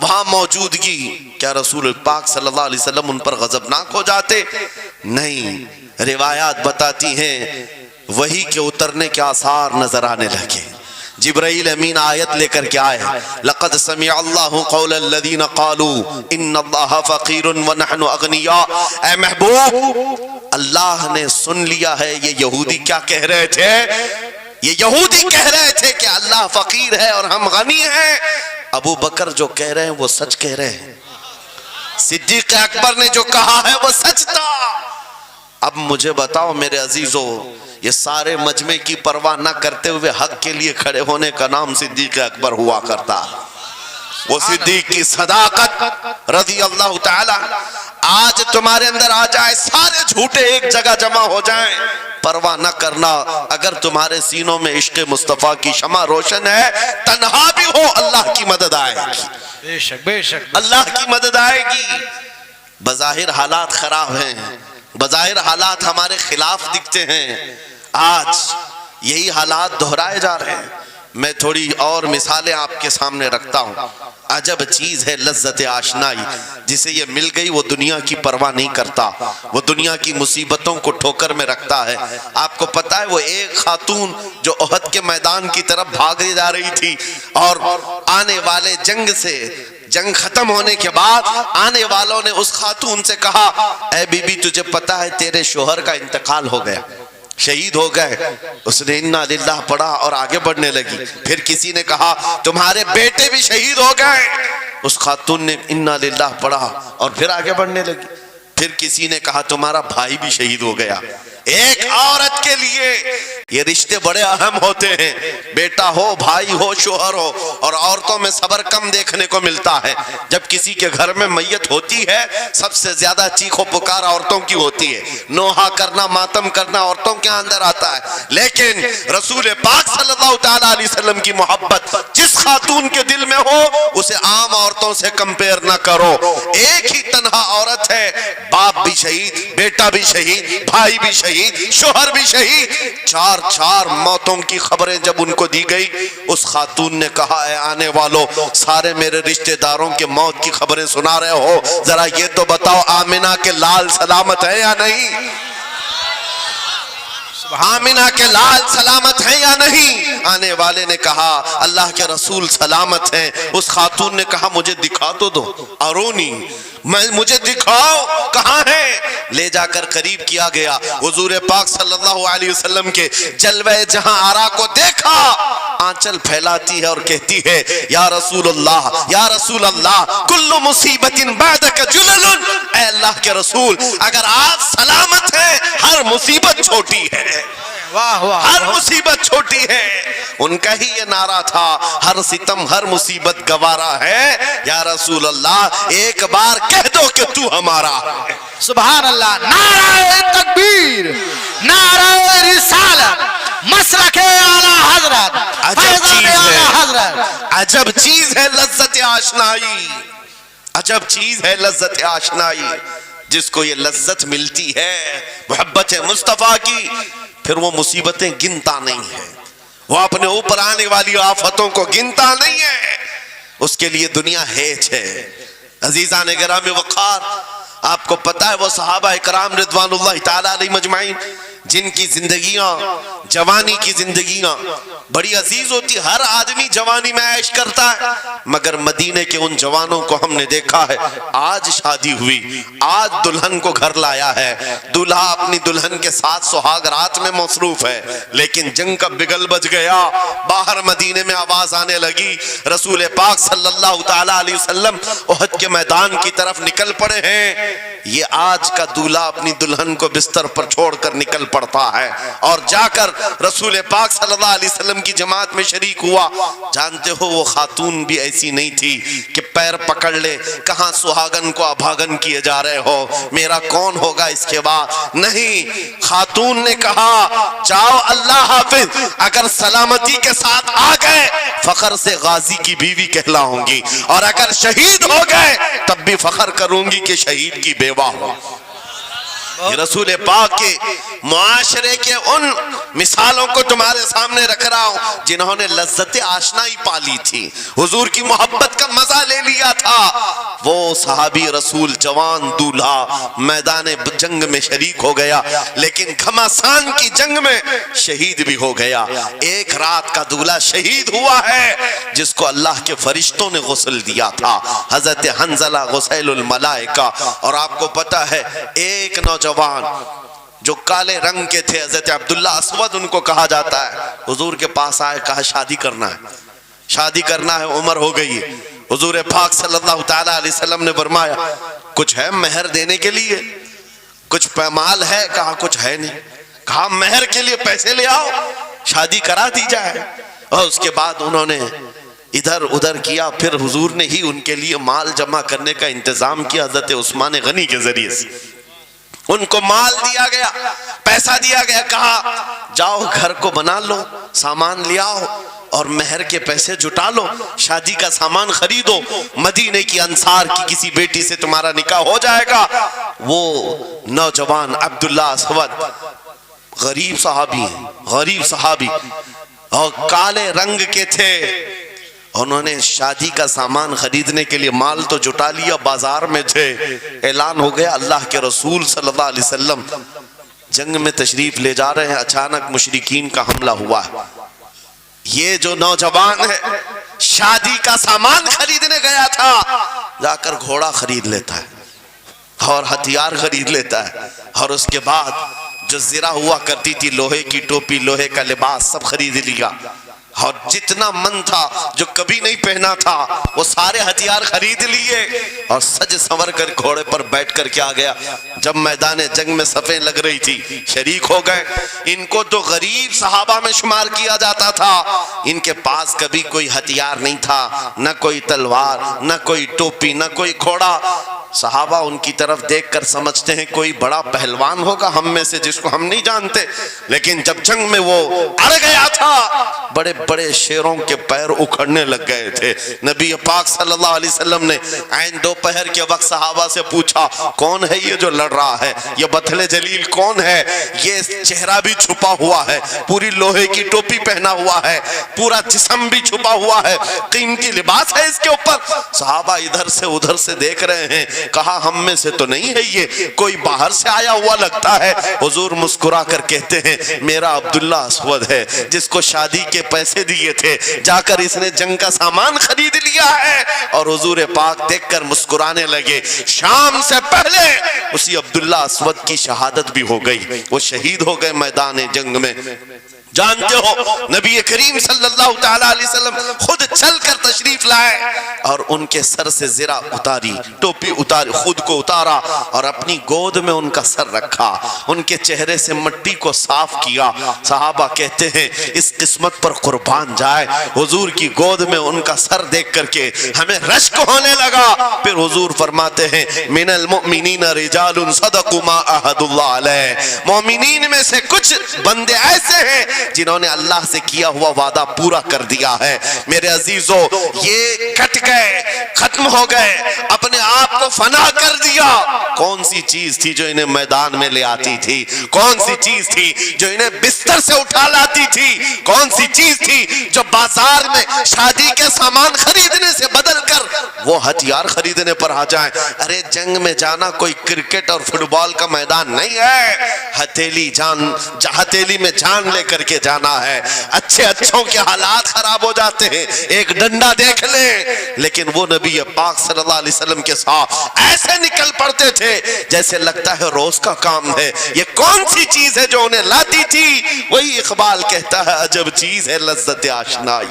وہاں موجودگی، کیا رسول پاک صلی اللہ علیہ وسلم ان پر غضبناک ہو جاتے؟ نہیں، روایات بتاتی ہیں وحی کے اترنے کے آثار نظر آنے لگے۔ جبرائیل امین آیت لے کر کے آئے، لقد سمع اللہ قول الذین قالوا ان اللہ فقیر ونحن اغنیاء۔ اے محبوب، اللہ نے سن لیا ہے یہ یہودی کیا کہہ رہے تھے۔ یہ یہودی کہہ رہے تھے کہ اللہ فقیر ہے اور ہم غنی ہیں۔ ابو بکر جو کہہ رہے ہیں وہ سچ کہہ رہے ہیں، صدیق اکبر نے جو کہا ہے وہ سچ تھا۔ اب مجھے بتاؤ میرے عزیزو، یہ سارے مجمع کی پرواہ نہ کرتے ہوئے حق کے لیے کھڑے ہونے کا نام صدیق اکبر ہوا کرتا۔ وہ صدیق کی صداقت رضی اللہ تعالی آج تمہارے اندر آ جائے، سارے جھوٹے ایک جگہ جمع ہو جائیں، پرواہ نہ کرنا۔ اگر تمہارے سینوں میں عشق مصطفیٰ کی شمع روشن ہے، تنہا بھی ہو اللہ کی مدد آئے گی، بے شک بے شک، اللہ کی مدد آئے گی۔ بظاہر حالات خراب ہیں، بظاہر حالات ہمارے خلاف دکھتے ہیں، آج یہی حالات دہرائے جا رہے ہیں۔ میں تھوڑی اور مثالیں آپ کے سامنے رکھتا ہوں۔ عجب چیز ہے لذت آشنائی، جسے یہ مل گئی وہ دنیا کی پرواہ نہیں کرتا، وہ دنیا کی مصیبتوں کو ٹھوکر میں رکھتا ہے۔ آپ کو پتہ ہے وہ ایک خاتون جو احد کے میدان کی طرف بھاگے جا رہی تھی، اور آنے والے جنگ سے، جنگ ختم ہونے کے بعد آنے والوں نے اس خاتون سے کہا، اے بی بی تجھے پتہ ہے تیرے شوہر کا انتقال ہو گیا، شہید ہو گئے۔ اس نے انا للہ پڑھا اور آگے بڑھنے لگی۔ پھر کسی نے کہا تمہارے بیٹے بھی شہید ہو گئے۔ اس خاتون نے انا للہ پڑھا اور پھر آگے بڑھنے لگی۔ پھر کسی نے کہا تمہارا بھائی بھی شہید ہو گیا۔ ایک عورت کے لیے یہ رشتے بڑے اہم ہوتے ہیں، بیٹا ہو، بھائی ہو، شوہر ہو، اور عورتوں میں صبر کم دیکھنے کو ملتا ہے۔ جب کسی کے گھر میں میت ہوتی ہے سب سے زیادہ چیخ و پکار عورتوں کی ہوتی ہے، نوحہ کرنا، ماتم کرنا عورتوں کے اندر آتا ہے۔ لیکن رسول پاک صلی اللہ تعالیٰ علیہ وسلم کی محبت جس خاتون کے دل میں ہو اسے عام عورتوں سے کمپیر نہ کرو۔ ایک ہی تنہا عورت ہے، باپ بھی شہید، بیٹا بھی شہید، بھائی بھی شہید، شوہر بھی شہید، چار موتوں کی خبریں جب ان کو دی گئی، اس خاتون نے کہا اے آنے والوں، سارے میرے رشتہ داروں کے موت کی خبریں سنا رہے ہو، ذرا یہ تو بتاؤ آمنہ کے لال سلامت ہے یا نہیں؟ آمنہ کے لال سلامت ہیں یا نہیں؟ آنے والے نے کہا اللہ کے رسول سلامت ہیں۔ اس خاتون نے کہا مجھے دکھا تو دو، ارونی، مجھے دکھاؤ کہاں ہے۔ لے جا کر قریب کیا گیا، حضور پاک صلی اللہ علیہ وسلم کے جلوہ جہاں آرا کو دیکھا، آنچل پھیلاتی ہے اور کہتی ہے یا رسول اللہ، یا رسول اللہ، کل مصیبت بعدک جلل۔ اے اللہ کے رسول، اگر آپ سلامت ہیں ہر مصیبت چھوٹی ہے، واہ واہ، ہر مصیبت چھوٹی ہے۔ ان کا ہی یہ نعرہ تھا، ہر ستم ہر مصیبت گوارا ہے، یا رسول اللہ ایک بار کہہ دو کہ تو ہمارا ہے۔ سبحان اللہ، نعرہ تکبیر، نعرہ رسالت، مسلک اعلی حضرت، عجب چیز اعلی ہے، حضرت، عجب چیز ہے لذت آشنائی، عجب چیز ہے لذت آشنائی۔ جس کو یہ لذت ملتی ہے محبت مصطفیٰ کی، پھر وہ مصیبتیں گنتا نہیں ہے، وہ اپنے اوپر آنے والی آفتوں کو گنتا نہیں ہے، اس کے لیے دنیا ہیچ ہے۔ عزیزان گرامی وقار، آپ کو پتہ ہے وہ صحابہ اکرام رضوان اللہ تعالیٰ علیہ مجمعین جن کی زندگیاں، جوانی کی زندگیاں بڑی عزیز ہوتی، ہر آدمی جوانی میں عیش کرتا ہے، مگر مدینے کے ان جوانوں کو ہم نے دیکھا ہے آج شادی ہوئی، آج دلہن کو گھر لایا ہے، دلہا اپنی دلہن کے ساتھ سہاگ رات میں مصروف ہے، لیکن جنگ کا بگل بج گیا، باہر مدینے میں آواز آنے لگی، رسول پاک صلی اللہ تعالیٰ علیہ وسلم احد کے میدان کی طرف نکل پڑے ہیں۔ یہ آج کا دولہا اپنی دلہن کو بستر پر چھوڑ کر نکل پڑتا ہے اور جا کر رسول پاک صلی اللہ علیہ وسلم کی جماعت میں شریک ہوا۔ جانتے ہو وہ خاتون بھی ایسی نہیں تھی کہ پیر پکڑ لے، کہاں سہاگن کو ابھاگن کیے جا رہے ہو، میرا کون ہوگا اس کے بعد؟ نہیں، خاتون نے کہا جاؤ اللہ حافظ، اگر سلامتی کے ساتھ آ گئے فخر سے غازی کی بیوی کہلاؤں گی، اور اگر شہید ہو گئے تب بھی فخر کروں گی کہ شہید کی بیوہ ہو۔ یہ رسول پاک کے معاشرے کے ان مثالوں کو تمہارے سامنے رکھ رہا ہوں جنہوں نے لذت آشنائی پالی تھی، حضور کی محبت کا مزہ لے لیا تھا۔ وہ صحابی رسول جوان دولہا میدان جنگ میں شریک ہو گیا، لیکن گھمسان کی جنگ میں شہید بھی ہو گیا۔ ایک رات کا دولہا شہید ہوا ہے جس کو اللہ کے فرشتوں نے غسل دیا تھا، حضرت حنظلہ غسیل الملائکہ۔ اور آپ کو پتا ہے ایک نوجوان جو کالے رنگ کے تھے، حضرت عبداللہ اسود ان کو کہا جاتا ہے، حضور کے پاس آئے، کہا شادی کرنا ہے، شادی کرنا ہے، عمر ہو گئی ہے۔ حضور پاک صلی اللہ تعالیٰ علیہ وسلم نے فرمایا کچھ ہے مہر دینے کے لیے؟ کچھ پیمال ہے؟ کہا کچھ ہے نہیں۔ کہا مہر کے لیے پیسے لے آؤ، شادی کرا دی جائے۔ اور اس کے بعد انہوں نے ادھر ادھر کیا، پھر حضور نے ہی ان کے لیے مال جمع کرنے کا انتظام کیا حضرت عثمان غنی کے ذریعے سے۔ ان کو مال دیا گیا، پیسہ دیا گیا، کہا جاؤ گھر کو بنا لو، سامان لے آؤ اور مہر کے پیسے جٹا لو، شادی کا سامان خریدو، مدینے کی انصار کی کسی بیٹی سے تمہارا نکاح ہو جائے گا۔ وہ نوجوان عبداللہ اسود غریب صحابی ہیں، غریب صحابی اور کالے رنگ کے تھے، انہوں نے شادی کا سامان خریدنے کے لیے مال تو جٹا لیا، بازار میں تھے، اعلان ہو گیا اللہ کے رسول صلی اللہ علیہ وسلم جنگ میں تشریف لے جا رہے ہیں، اچانک مشرکین کا حملہ ہوا ہے۔ یہ جو نوجوان ہے شادی کا سامان خریدنے گیا تھا، جا کر گھوڑا خرید لیتا ہے اور ہتھیار خرید لیتا ہے، اور اس کے بعد جو زرہ ہوا کرتی تھی، لوہے کی ٹوپی، لوہے کا لباس سب خرید لیا، اور جتنا من تھا جو کبھی نہیں پہنا تھا وہ سارے ہتھیار خرید لیے، اور سج سنور کر گھوڑے پر بیٹھ کر کے آ گیا۔ جب میدان جنگ میں صفیں لگ رہی تھی شریک ہو گئے۔ ان کو تو غریب صحابہ میں شمار کیا جاتا تھا، ان کے پاس کبھی کوئی ہتھیار نہیں تھا، نہ کوئی تلوار، نہ کوئی ٹوپی، نہ کوئی گھوڑا۔ صحابہ ان کی طرف دیکھ کر سمجھتے ہیں کوئی بڑا پہلوان ہوگا ہم میں سے جس کو ہم نہیں جانتے، لیکن جب جنگ میں وہ اڑ گیا تھا بڑے بڑے شیروں کے پیر اکھڑنے لگ گئے تھے۔ نبی پاک صلی اللہ علیہ وسلم نے عین دوپہر کے وقت صحابہ سے پوچھا کون ہے یہ جو لڑ رہا ہے، یہ بطل جلیل کون ہے؟ یہ چہرہ بھی چھپا ہوا ہے، پوری لوہے کی ٹوپی پہنا ہوا ہے، پورا جسم بھی چھپا ہوا ہے، قیمتی لباس ہے اس کے اوپر۔ صحابہ ادھر سے ادھر سے دیکھ رہے ہیں، کہا ہم میں سے تو نہیں ہے، یہ کوئی باہر سے آیا ہوا لگتا ہے۔ حضور مسکرا کر کہتے ہیں میرا عبداللہ اسود ہے جس کو شادی کے پیسے دیے تھے، جا کر اس نے جنگ کا سامان خرید لیا ہے۔ اور حضور پاک دیکھ کر مسکرانے لگے۔ شام سے پہلے اسی عبداللہ اسود کی شہادت بھی ہو گئی، وہ شہید ہو گئے میدان جنگ میں۔ جانتے ہو نبی کریم صلی اللہ تعالیٰ علیہ وسلم خود چل کر تشریف لائے اور ان کے سر سے زرہ اتاری، ٹوپی اتاری، خود کو اتارا اور اپنی گود میں ان کا سر رکھا، ان کے چہرے سے مٹی کو صاف کیا۔ صحابہ کہتے ہیں اس قسمت پر قربان جائے، حضور کی گود میں ان کا سر دیکھ کر کے ہمیں رشک ہونے لگا۔ پھر حضور فرماتے ہیں من المؤمنین رجال صدقوا ما عاهدوا اللہ علیہ، مومنین میں سے کچھ بندے ایسے ہیں جنہوں نے اللہ سے کیا ہوا وعدہ پورا کر دیا ہے۔ میرے عزیزو یہ کٹ گئے، ختم ہو گئے، اپنے آپ کو فنا کر دیا۔ کون سی چیز تھی جو انہیں میدان میں لے آتی تھی؟ کون سی چیز تھی جو انہیں بستر سے اٹھا لاتی تھی؟ کون سی چیز تھی جو بازار میں شادی کے سامان خریدنے سے بدل کر وہ ہتھیار خریدنے پر آ جائیں؟ ارے جنگ میں جانا کوئی کرکٹ اور فٹ بال کا میدان نہیں ہے، ہتھیلی میں جان لے کر کے جانا ہے۔ اچھے اچھوں کے حالات خراب ہو جاتے ہیں، ایک ڈنڈا دیکھ لیں، لیکن وہ نبی پاک صلی اللہ علیہ وسلم کے ساتھ ایسے نکل پڑتے تھے جیسے لگتا ہے روز کا کام ہے۔ یہ کون سی چیز ہے جو انہیں لاتی تھی؟ وہی اقبال کہتا ہے عجب چیز ہے لذت آشنائی،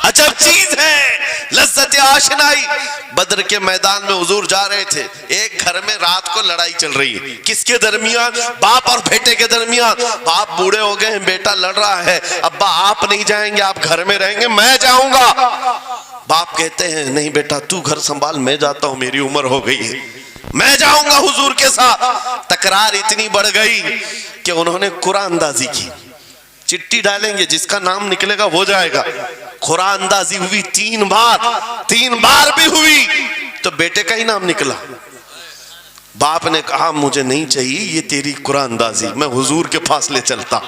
عجب چیز ہے لذت آشنائی۔ بدر کے میدان میں حضور جا رہے تھے، ایک گھر میں رات کو لڑائی چل رہی ہے، کس کے درمیان؟ باپ اور بیٹے کے درمیان۔ باپ بوڑھے ہو گئے ہیں، بیٹا لڑ رہا ہے، ابا آپ نہیں جائیں گے، آپ گھر میں رہیں گے، میں جاؤں گا۔ باپ کہتے ہیں نہیں بیٹا تو گھر سنبھال، میں جاتا ہوں، میری عمر ہو گئی ہے، میں جاؤں گا حضور کے ساتھ۔ تکرار اتنی بڑھ گئی کہ انہوں نے قرآن اندازی کی، چٹھی ڈالیں گے جس کا نام نکلے گا وہ جائے گا۔ قرآن اندازی ہوئی تین بار بھی ہوئی تو بیٹے کا ہی نام نکلا۔ باپ نے کہا مجھے نہیں چاہیے یہ تیری قرآن اندازی، میں حضور کے پاس لے چلتا،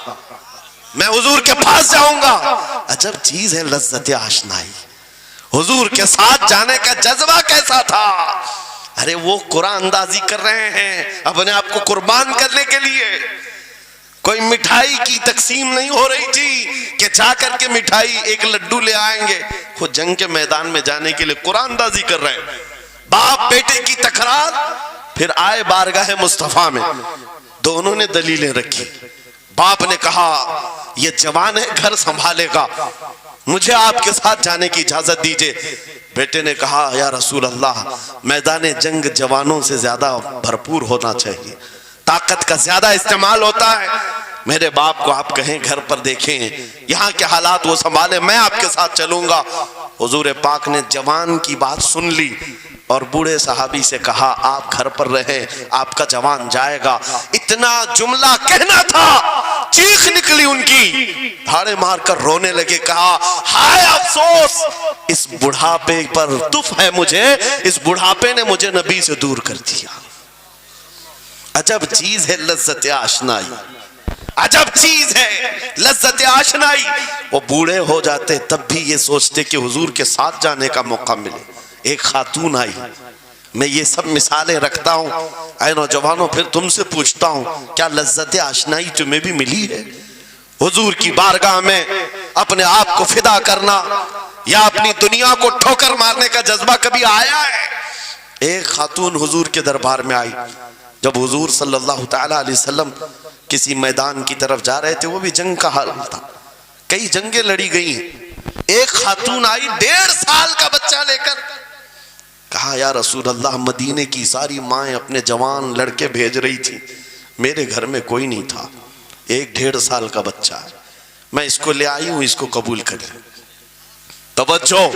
میں حضور کے پاس جاؤں گا۔ عجب چیز ہے لذت آشنائی، حضور کے ساتھ جانے کا جذبہ کیسا تھا۔ ارے وہ قرآن اندازی کر رہے ہیں اپنے آپ کو قربان کرنے کے لیے، کوئی مٹھائی کی تقسیم نہیں ہو رہی تھی کہ جا کر کے مٹھائی ایک لڈو لے آئیں گے، خود جنگ کے میدان میں جانے کے لیے قرآن اندازی کر رہے ہیں۔ باپ بیٹے کی تکرار، پھر آئے بارگاہ مصطفیٰ میں، دونوں نے دلیلیں رکھی۔ باپ نے کہا یہ جوان ہے گھر سنبھالے گا، مجھے آپ کے ساتھ جانے کی اجازت دیجئے۔ بیٹے نے کہا یا رسول اللہ میدان جنگ جوانوں سے زیادہ بھرپور ہونا چاہیے، طاقت کا زیادہ استعمال ہوتا ہے، میرے باپ کو آپ کہیں گھر پر دیکھیں یہاں کے حالات وہ سنبھالیں، میں آپ کے ساتھ چلوں گا۔ حضور پاک نے جوان کی بات سن لی اور بوڑھے صحابی سے کہا آپ گھر پر رہیں، آپ کا جوان جائے گا۔ اتنا جملہ کہنا تھا، چیخ نکلی ان کی، پھاڑے مار کر رونے لگے، کہا ہائے افسوس، اس بڑھاپے پر تف ہے مجھے، اس بڑھاپے نے مجھے نبی سے دور کر دیا۔ عجب چیز ہے لذت آشنائی، عجب چیز ہے لذت آشنائی۔ وہ بوڑھے ہو جاتے تب بھی یہ سوچتے کہ حضور کے ساتھ جانے کا موقع ملے۔ ایک خاتون آئی، میں یہ سب مثالیں رکھتا ہوں، اے نوجوانوں پھر تم سے پوچھتا ہوں کیا لذت آشنائی تمہیں بھی ملی ہے؟ حضور کی بارگاہ میں اپنے آپ کو فدا کرنا یا اپنی دنیا کو ٹھوکر مارنے کا جذبہ کبھی آیا ہے؟ ایک خاتون حضور کے دربار میں آئی، جب حضور صلی اللہ تعالیٰ علیہ وسلم کسی میدان کی طرف جا رہے تھے، وہ بھی جنگ کا حال تھا، کئی جنگیں لڑی گئی ہیں۔ ایک خاتون آئی 1.5 سال کا بچہ لے کر، کہا یا رسول اللہ مدینے کی ساری مائیں اپنے جوان لڑکے بھیج رہی تھی، میرے گھر میں کوئی نہیں تھا، ایک 1.5 سال کا بچہ ہے، میں اس کو لے آئی ہوں، اس کو قبول کر لیں۔ توجہ،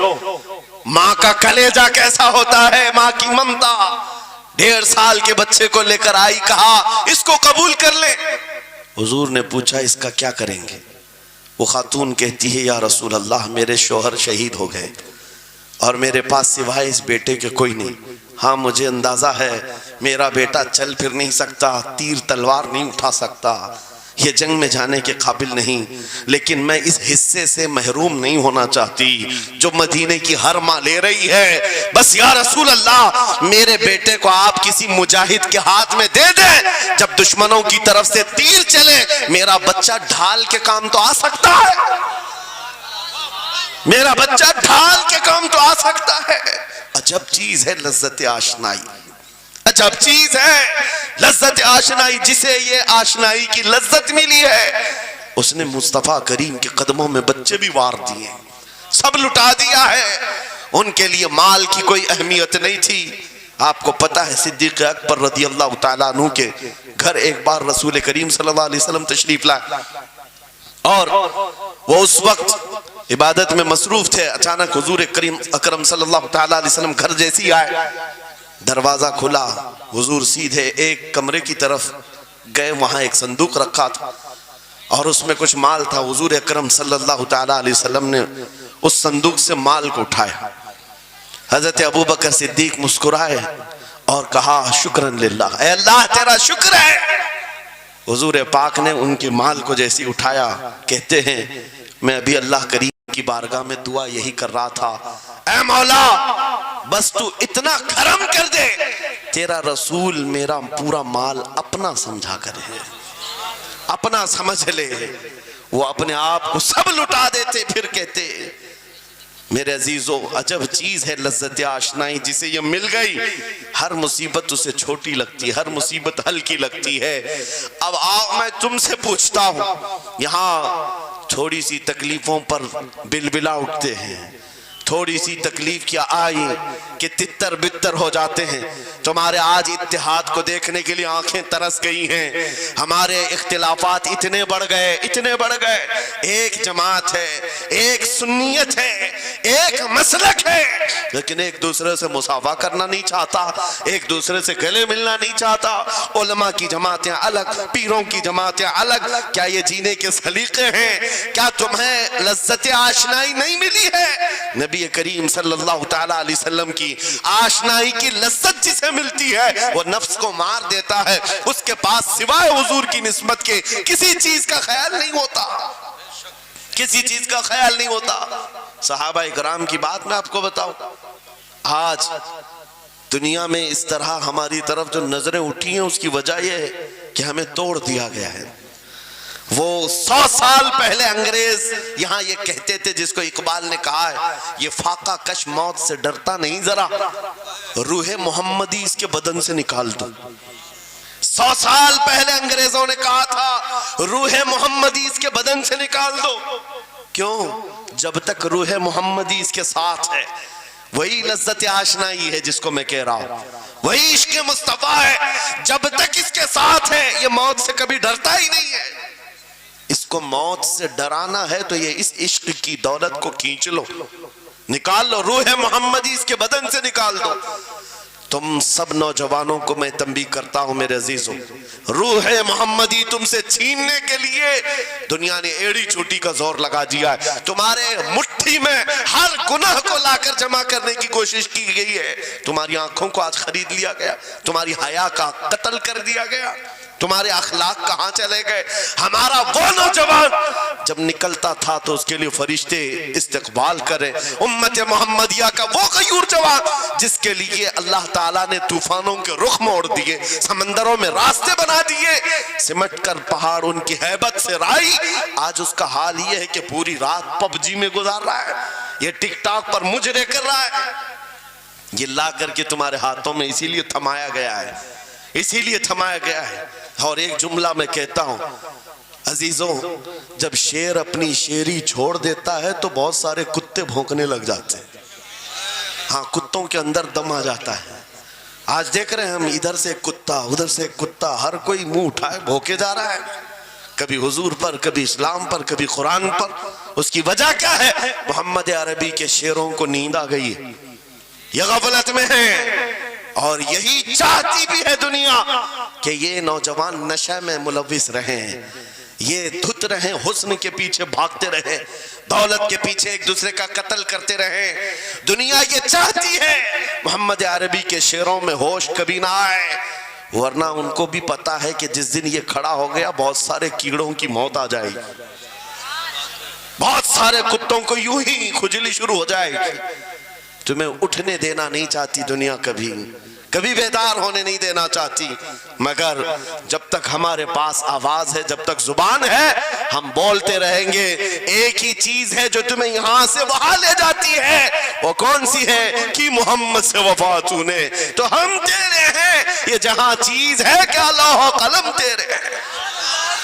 ماں کا کلیجہ کیسا ہوتا ہے، ماں کی ممتا۔ 1.5 سال کے بچے کو لے کر آئی، کہا اس کو قبول کر لیں۔ حضور نے پوچھا اس کا کیا کریں گے؟ وہ خاتون کہتی ہے یا رسول اللہ میرے شوہر شہید ہو گئے اور میرے پاس سوائے اس بیٹے کے کوئی نہیں۔ ہاں مجھے اندازہ ہے میرا بیٹا چل پھر نہیں سکتا، تیر تلوار نہیں اٹھا سکتا، یہ جنگ میں جانے کے قابل نہیں، لیکن میں اس حصے سے محروم نہیں ہونا چاہتی جو مدینے کی ہر ماں لے رہی ہے۔ بس یا رسول اللہ میرے بیٹے کو آپ کسی مجاہد کے ہاتھ میں دے دیں، جب دشمنوں کی طرف سے تیر چلے میرا بچہ ڈھال کے کام تو آ سکتا ہے، میرا بچہ ڈھال کے کام تو آ سکتا ہے۔ عجب چیز ہے لذت آشنائی، عجب چیز ہے لذت آشنائی۔ جسے یہ آشنائی کی لذت ملی ہے اس نے مصطفیٰ کریم کے قدموں میں بچے بھی وار دیے، سب لٹا دیا ہے۔ ان کے لیے مال کی کوئی اہمیت نہیں تھی۔ آپ کو پتہ ہے صدیق اکبر رضی اللہ تعالیٰ عنہ کے گھر ایک بار رسول کریم صلی اللہ علیہ وسلم تشریف لائے اور وہ اس وقت عبادت میں مصروف تھے۔ اچانک حضور کریم اکرم صلی اللہ تعالیٰ علیہ وسلم گھر جیسی آئے، دروازہ کھلا، حضور سیدھے ایک کمرے کی طرف گئے، وہاں ایک صندوق رکھا تھا اور اس میں کچھ مال تھا۔ حضور اکرم صلی اللہ تعالیٰ علیہ وسلم نے اس صندوق سے مال کو اٹھایا۔ حضرت ابوبکر صدیق مسکرائے اور کہا شکرن للہ، اے اللہ تیرا شکر ہے۔ حضور پاک نے ان کے مال کو جیسی اٹھایا، کہتے ہیں میں ابھی اللہ کریم کی بارگاہ میں دعا یہی کر رہا تھا، اے مولا بس تو اتنا کرم کر دے تیرا رسول میرا پورا مال اپنا سمجھا کرے، اپنا سمجھ لے۔ وہ اپنے آپ کو سب لٹا دیتے، پھر کہتے میرے عزیزو عجب چیز ہے لذت آشنائی، جسے یہ مل گئی ہر مصیبت اسے چھوٹی لگتی ہے، ہر مصیبت ہلکی لگتی ہے۔ اب آؤ میں تم سے پوچھتا ہوں، یہاں تھوڑی سی تکلیفوں پر بلبلا اٹھتے ہیں، تھوڑی سی تکلیف کیا آئی کہ تتر بتر ہو جاتے ہیں۔ تمہارے آج اتحاد کو دیکھنے کے لیے آنکھیں ترس گئی ہیں، ہمارے اختلافات اتنے بڑھ گئے، اتنے بڑھ گئے۔ ایک جماعت ہے، ایک سنیت ہے، ایک مسلک ہے، لیکن ایک دوسرے سے مصافحہ کرنا نہیں چاہتا، ایک دوسرے سے گلے ملنا نہیں چاہتا۔ علماء کی جماعتیں الگ، پیروں کی جماعتیں الگ۔ کیا یہ جینے کے سلیقے ہیں؟ کیا تمہیں لذت آشنائی نہیں ملی ہے؟ نبی نبی کریم صلی اللہ تعالی علیہ وسلم کی آشنائی کی لذت جسے ملتی ہے وہ نفس کو مار دیتا ہے، اس کے پاس سوائے حضور کی نسبت کے کسی چیز کا خیال نہیں ہوتا، کسی چیز کا خیال نہیں ہوتا۔ صحابہ کرام کی بات میں آپ کو بتاؤں، آج دنیا میں اس طرح ہماری طرف جو نظریں اٹھی ہیں اس کی وجہ یہ ہے کہ ہمیں توڑ دیا گیا ہے۔ وہ 100 سال پہلے انگریز یہاں یہ کہتے تھے، جس کو اقبال نے کہا ہے، یہ فاقہ کش موت سے ڈرتا نہیں ذرا، روح محمدی اس کے بدن سے نکال دو۔ 100 سال پہلے انگریزوں نے کہا تھا روح محمدی اس کے بدن سے نکال دو۔ کیوں؟ جب تک روح محمدی اس کے ساتھ ہے، وہی لذت آشنائی ہے جس کو میں کہہ رہا ہوں، وہی عشق مصطفیٰ ہے، جب تک اس کے ساتھ ہے یہ موت سے کبھی ڈرتا ہی نہیں ہے۔ اس کو موت سے ڈرانا ہے تو یہ اس عشق کی دولت کو کھینچ لو، نکال لو، روح محمدی اس کے بدن سے نکال دو۔ تم سب نوجوانوں کو میں تنبیہ کرتا ہوں میرے عزیزوں، روح محمدی تم سے چھیننے کے لیے دنیا نے ایڑی چوٹی کا زور لگا دیا ہے، تمہارے مٹھی میں ہر گناہ کو لا کر جمع کرنے کی کوشش کی گئی ہے، تمہاری آنکھوں کو آج خرید لیا گیا، تمہاری حیا کا قتل کر دیا گیا، تمہارے اخلاق کہاں چلے گئے؟ ہمارا وہ نوجوان جب نکلتا تھا تو اس کے لیے فرشتے استقبال کرے، امت محمدیہ کا وہ غیور جوان جس کے لیے اللہ تعالیٰ نے طوفانوں کے رخ موڑ دیے، سمندروں میں راستے بنا دیے، سمٹ کر پہاڑ ان کی ہیبت سے رائی، آج اس کا حال یہ ہے کہ پوری رات پب جی میں گزار رہا ہے، یہ ٹک ٹاک پر مجرے کر رہا ہے۔ یہ لا کر کے تمہارے ہاتھوں میں اسی لیے تھمایا گیا ہے، اسی لیے تھمایا گیا ہے۔ اور ایک جملہ میں کہتا ہوں عزیزوں، جب شیر اپنی شیری چھوڑ دیتا ہے تو بہت سارے کتے بھونکنے لگ جاتے ہیں، ہاں کتوں کے اندر دم آ جاتا ہے۔ آج دیکھ رہے ہیں ہم، ادھر سے ایک کتا ادھر سے ایک کتا، ہر کوئی منہ اٹھائے بھونکے جا رہا ہے، کبھی حضور پر، کبھی اسلام پر، کبھی قرآن پر۔ اس کی وجہ کیا ہے؟ محمد عربی کے شیروں کو نیند آ گئی ہے، یہ غفلت میں ہے، اور یہی چاہتی بھی ہے دنیا کہ یہ نوجوان نشہ میں ملوث رہیں، یہ دھت رہیں، حسن کے پیچھے بھاگتے رہیں، دولت کے پیچھے ایک دوسرے کا قتل کرتے رہیں۔ دنیا یہ چاہتی ہے محمد عربی کے شعروں میں ہوش کبھی نہ آئے، ورنہ ان کو بھی پتا ہے کہ جس دن یہ کھڑا ہو گیا بہت سارے کیڑوں کی موت آ جائے گی، بہت سارے کتوں کو یوں ہی کھجلی شروع ہو جائے گی۔ تمہیں اٹھنے دینا نہیں چاہتی دنیا، کبھی بیدار ہونے نہیں دینا چاہتی، مگر جب تک ہمارے پاس آواز ہے، جب تک زبان ہے، ہم بولتے رہیں گے۔ ایک ہی چیز ہے جو تمہیں یہاں سے وہاں لے جاتی ہے، وہ کون سی ہے؟ کہ محمد سے وفا تو نے، تو ہم تیرے ہیں، یہ جہاں چیز ہے کیا لوح و قلم تیرے ہیں۔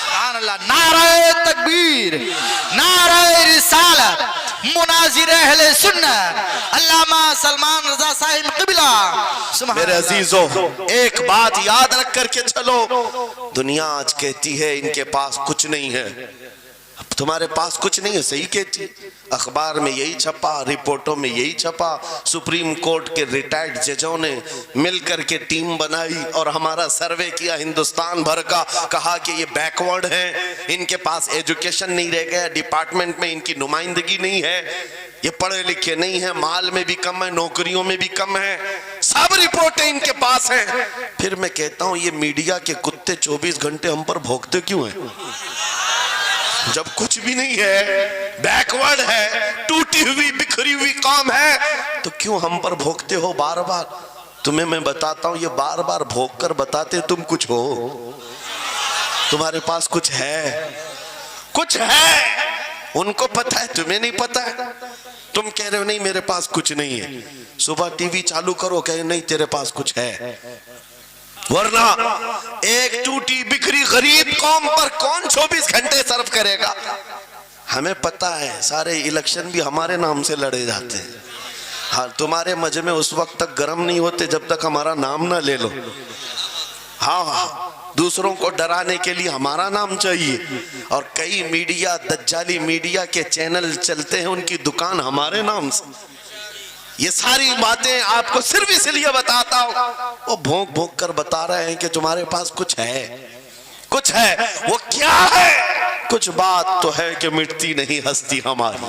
سبحان اللہ، نعرہ تکبیر، نعرہ رسالت، مناظر اہل سنت، علامہ سلمان رضا صاحب قبلہ۔ میرے عزیزوں، ایک بات یاد رکھ کر کے چلو، دنیا آج کہتی ہے ان کے پاس کچھ نہیں ہے، اب تمہارے پاس کچھ نہیں ہے، صحیح کہتی، اخبار میں یہی چھپا، رپورٹوں میں یہی چھپا، سپریم کورٹ کے ریٹائرڈ ججوں نے مل کر کے ٹیم بنائی اور ہمارا سروے کیا ہندوستان بھر کا، کہا کہ یہ بیکورڈ ہیں، ان کے پاس ایجوکیشن نہیں رہ گیا، ڈپارٹمنٹ میں ان کی نمائندگی نہیں ہے، یہ پڑھے لکھے نہیں ہیں، مال میں بھی کم ہے، نوکریوں میں بھی کم ہے، سب رپورٹیں ان کے پاس ہیں۔ پھر میں کہتا ہوں یہ میڈیا کے کتے 24 گھنٹے ہم پر بھونکتے کیوں ہیں؟ جب کچھ بھی نہیں ہے، بیکورڈ ہے، ٹوٹی ہوئی بکھری ہوئی قوم ہے، تو کیوں ہم پر بھونکتے ہو بار بار؟ تمہیں میں بتاتا ہوں، یہ بار بار بھونک کر بتاتے تم کچھ ہو، تمہارے پاس کچھ ہے، کچھ ہے، ان کو پتا ہے، تمہیں نہیں پتا ہے۔ تم کہہ رہے ہو نہیں میرے پاس کچھ نہیں ہے، صبح ٹی وی چالو کرو کہے نہیں تیرے پاس کچھ ہے، ورنہ ایک ٹوٹی بکھری غریب قوم پر کون 24 گھنٹے صرف کرے گا؟ ہمیں پتا ہے سارے الیکشن بھی ہمارے نام سے لڑے جاتے ہیں، ہاں تمہارے مجمع اس وقت تک گرم نہیں ہوتے جب تک ہمارا نام نہ لے لو، ہاں دوسروں کو ڈرانے کے لیے ہمارا نام چاہیے، اور کئی میڈیا، دجالی میڈیا کے چینل چلتے ہیں، ان کی دکان ہمارے نام سے۔ یہ ساری باتیں آپ کو صرف اس لیے بتاتا ہوں، وہ بھونک بھونک کر بتا رہے ہیں کہ تمہارے پاس کچھ ہے، کچھ ہے، وہ کیا ہے؟ کچھ بات تو ہے کہ مٹتی نہیں ہستی ہماری،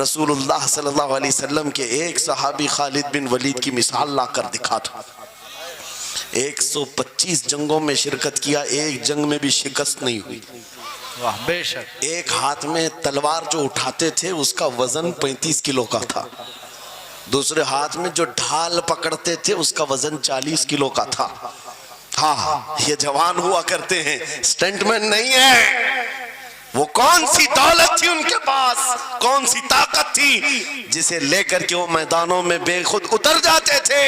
رسول اللہ صلی اللہ علیہ وسلم کے ایک صحابی خالد بن ولید کی مثال لا کر دکھا تھا. 125 جنگوں میں شرکت کیا, ایک جنگ میں بھی شکست نہیں ہوئی. واہ بے شک. ایک ہاتھ میں تلوار جو اٹھاتے تھے اس کا وزن 35 کلو کا تھا, دوسرے ہاتھ میں جو ڈھال پکڑتے تھے اس کا وزن 40 کلو کا تھا. ہاں یہ جوان ہوا کرتے ہیں, سٹنٹ مین نہیں ہے. وہ کون سی دولت تھی ان کے پاس, کون سی طاقت تھی جسے لے کر کے وہ میدانوں میں بے خود اتر جاتے تھے.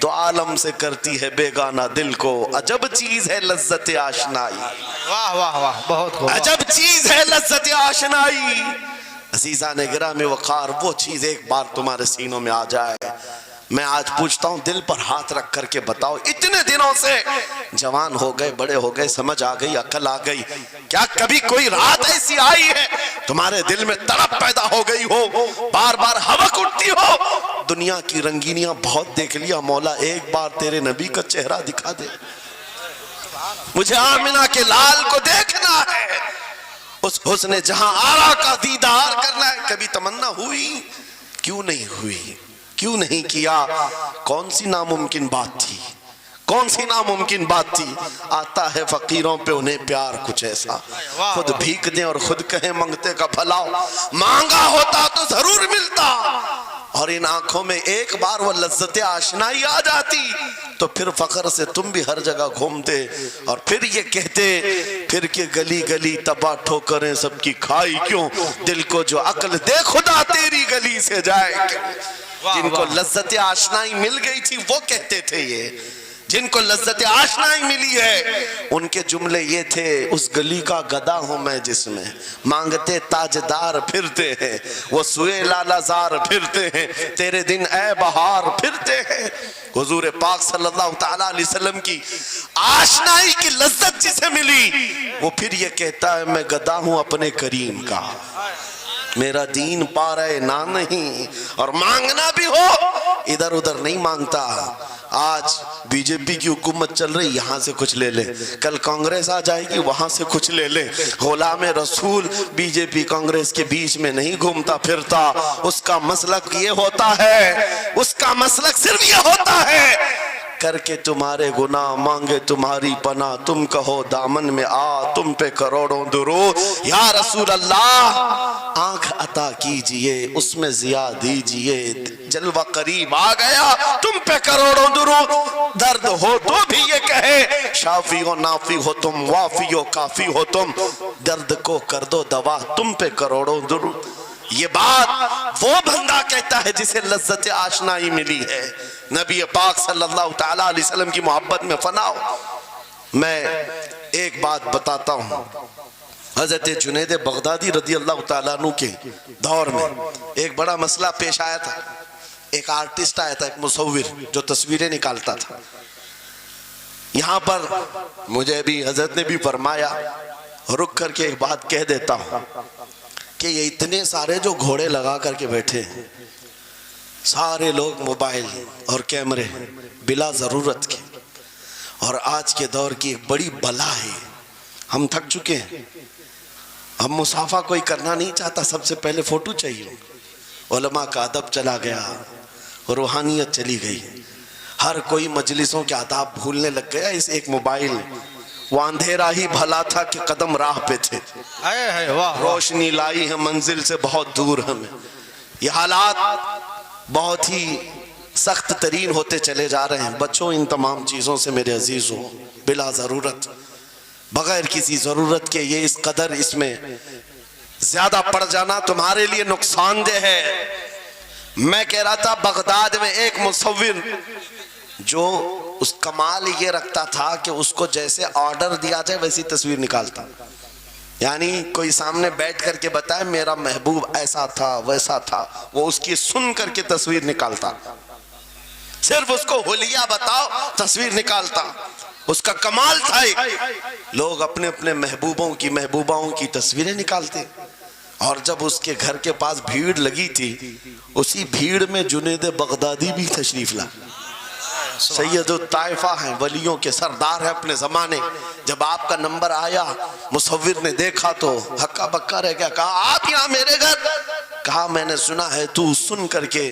دو عالم سے کرتی ہے بیگانہ دل کو, عجب چیز ہے لذت آشنائی. واہ واہ واہ بہت خوب. عجب چیز ہے لذت آشنائی. عزیزان گرامی وقار, وہ چیز ایک بار تمہارے سینوں میں آ جائے. میں آج پوچھتا ہوں, دل پر ہاتھ رکھ کر کے بتاؤ, اتنے دنوں سے جوان ہو گئے, بڑے ہو گئے, سمجھ آ گئی, عقل آ گئی, کیا کبھی کوئی رات ایسی آئی ہے تمہارے دل میں تڑپ پیدا ہو گئی ہو, بار بار حوق اٹھتی ہو؟ دنیا کی رنگینیاں بہت دیکھ لیا, مولا ایک بار تیرے نبی کا چہرہ دکھا دے, مجھے آمنہ کے لال کو دیکھنا ہے, اس حسن جہاں آرا کا دیدار کرنا ہے. کبھی تمنا ہوئی؟ کیوں نہیں ہوئی, کیوں نہیں کیا؟ کون سی ناممکن بات تھی, کون سی ناممکن بات تھی؟ آتا ہے فقیروں پہ انہیں پیار کچھ ایسا, خود بھیک دیں اور خود کہیں منگتے کا بھلا, مانگا ہوتا تو ضرور ملتا. اور ان آنکھوں میں ایک بار وہ لذت آشنائی آ جاتی تو پھر فخر سے تم بھی ہر جگہ گھومتے اور پھر یہ کہتے پھر کہ گلی گلی تباہ ٹھوکریں سب کی کھائی کیوں, دل کو جو عقل دے خدا تیری گلی سے جائے کیوں. جن کو لذت آشنائی مل گئی تھی وہ کہتے تھے, یہ جن کو لذت آشنائی ملی ہے ان کے جملے یہ تھے, اس گلی کا گدا ہوں میں جس میں مانگتے تاجدار پھرتے ہیں, وہ سوئے لالا زار پھرتے ہیں, تیرے دن اے بہار پھرتے ہیں. حضور پاک صلی اللہ تعالیٰ علیہ وسلم کی آشنائی کی لذت جسے ملی وہ پھر یہ کہتا ہے میں گدا ہوں اپنے کریم کا, میرا دین پا رہے نہ نہیں, اور مانگنا بھی ہو ادھر ادھر نہیں مانگتا. آج بی جے پی کی حکومت چل رہی, یہاں سے کچھ لے لے, کل کانگریس آ جائے گی وہاں سے کچھ لے لے. غلام رسول بی جے پی کانگریس کے بیچ میں نہیں گھومتا پھرتا, اس کا مسلک یہ ہوتا ہے, اس کا مسلک صرف یہ ہوتا ہے, کر کے تمہارے گناہ مانگے تمہاری پناہ, تم کہو دامن میں آ تم پہ کروڑوں درود. یا رسول اللہ آنکھ عطا کیجئے اس میں ضیاء دیجئے, جلوہ قریب آ گیا تم پہ کروڑوں درود. درد ہو تو بھی یہ کہے شافی و نافی ہو تم, وافی و کافی ہو تم, درد کو کر دو دوا تم پہ کروڑوں درود. یہ بات وہ بندہ کہتا ہے جسے لذت آشنائی ملی ہے. نبی پاک صلی اللہ تعالیٰ علیہ وسلم کی محبت میں فنا ہو. میں ایک بات بتاتا ہوں, حضرت جنید بغدادی رضی اللہ تعالیٰ عنہ کے دور میں ایک بڑا مسئلہ پیش آیا تھا. ایک آرٹسٹ آیا تھا, ایک مصور جو تصویریں نکالتا تھا. یہاں پر مجھے بھی حضرت نے بھی فرمایا, رک کر کے ایک بات کہہ دیتا ہوں کہ یہ اتنے سارے جو گھوڑے لگا کر کے بیٹھے ہیں, سارے لوگ موبائل اور کیمرے بلا ضرورت کے, اور آج کے دور کی ایک بڑی بلا ہے. ہم تھک چکے ہیں, ہم مصافحہ کوئی کرنا نہیں چاہتا, سب سے پہلے فوٹو چاہیے. علماء کا ادب چلا گیا, روحانیت چلی گئی, ہر کوئی مجلسوں کے آداب بھولنے لگ گیا. اس ایک موبائل, وہ اندھیرا ہی بھلا تھا کہ قدم راہ پہ تھے, روشنی لائی ہے منزل سے بہت دور ہمیں. یہ حالات بہت ہی سخت ترین ہوتے چلے جا رہے ہیں. بچوں ان تمام چیزوں سے میرے عزیزوں, بلا ضرورت, بغیر کسی ضرورت کے یہ اس قدر اس میں زیادہ پڑ جانا تمہارے لیے نقصان دہ ہے. میں کہہ رہا تھا بغداد میں ایک مصور جو اس کمال یہ رکھتا تھا کہ اس کو جیسے آرڈر دیا جائے ویسی تصویر نکالتا. یعنی کوئی سامنے بیٹھ کر کے بتائے میرا محبوب ایسا تھا ویسا تھا, وہ اس کی سن کر کے تصویر نکالتا. صرف اس کو حلیہ بتاؤ تصویر نکالتا. اس کا کمال تھا. لوگ اپنے اپنے محبوبوں کی محبوباؤں کی تصویریں نکالتے, اور جب اس کے گھر کے پاس بھیڑ لگی تھی, اسی بھیڑ میں جنید بغدادی بھی تشریف لا. سید الطائفہ ہیں, ولیوں کے سردار ہیں اپنے زمانے. جب آپ کا نمبر آیا, مصور نے دیکھا تو ہکا بکا رہ گیا, کہا آپ یہاں میرے گھر, کہا میں نے سنا ہے تو سن کر کے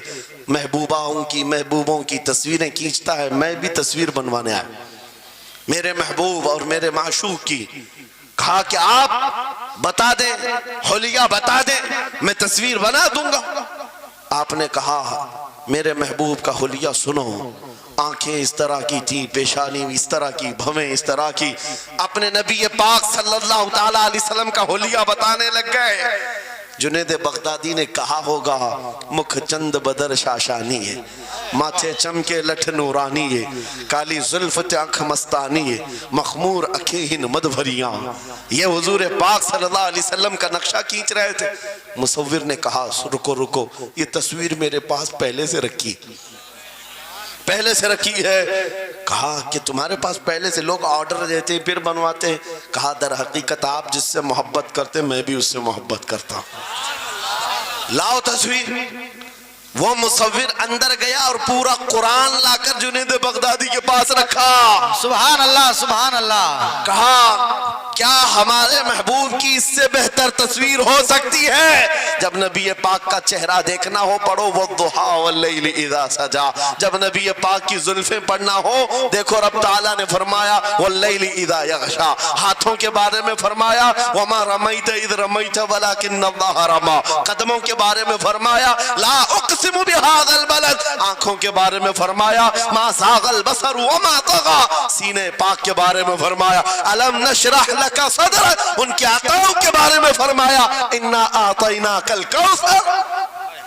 محبوبوں کی تصویریں کھینچتا ہے، میں بھی تصویر بنوانے آیا میرے محبوب اور میرے معشوق کی۔ کہا کہ آپ بتا دیں، حلیہ بتا دیں، میں تصویر بنا دوں گا۔ آپ نے کہا میرے محبوب کا حلیہ سنو، آنکھیں اس طرح کی تھی، پیشانی اس طرح کی، بھویں اس طرح کی۔ اپنے نبی پاک صلی اللہ تعالیٰ علیہ وسلم کا حلیہ بتانے لگ گئے۔ جنید بغدادی نے کہا ہوگا مکھ چند بدر شاشانی ہے، ماتھے چمکے لٹھ نورانی ہے، کالی زلف آنکھ مستانی ہے، مخمور اکھیں مد بھریاں۔ یہ حضور پاک صلی اللہ علیہ وسلم کا نقشہ کھینچ رہے تھے۔ مصور نے کہا رکو، یہ تصویر میرے پاس پہلے سے رکھی ہے۔ کہا کہ تمہارے پاس پہلے سے لوگ آرڈر دیتے ہیں پھر بنواتے ہیں؟ کہا در حقیقت آپ جس سے محبت کرتے میں بھی اس سے محبت کرتا ہوں، لاؤ تصویر۔ وہ مصور اندر گیا اور پورا قرآن لا کر جنید بغدادی کے پاس رکھا۔ سبحان اللہ سبحان اللہ۔ کہا کیا ہمارے محبوب کی اس سے بہتر تصویر ہو سکتی ہے؟ جب نبی پاک کا چہرہ دیکھنا ہو پڑھو والضحیٰ واللیل اذا سجا۔ جب نبی پاک کی زلفیں پڑھنا ہو دیکھو رب تعالیٰ نے فرمایا واللیل اذا یغشا۔ ہاتھوں کے بارے میں فرمایا وما رمیت اذ رمیت ولکن اللہ رما۔ قدموں کے بارے میں فرمایا لا اقسم بہذا البلد۔ آنکھوں کے بارے میں فرمایا ما زاغ البصر وما طغى۔ سینے پاک کے بارے میں فرمایا الم نشرح لک صدرک۔ ان کے عطاؤں کے بارے میں فرمایا انا اعطیناک الکوثر۔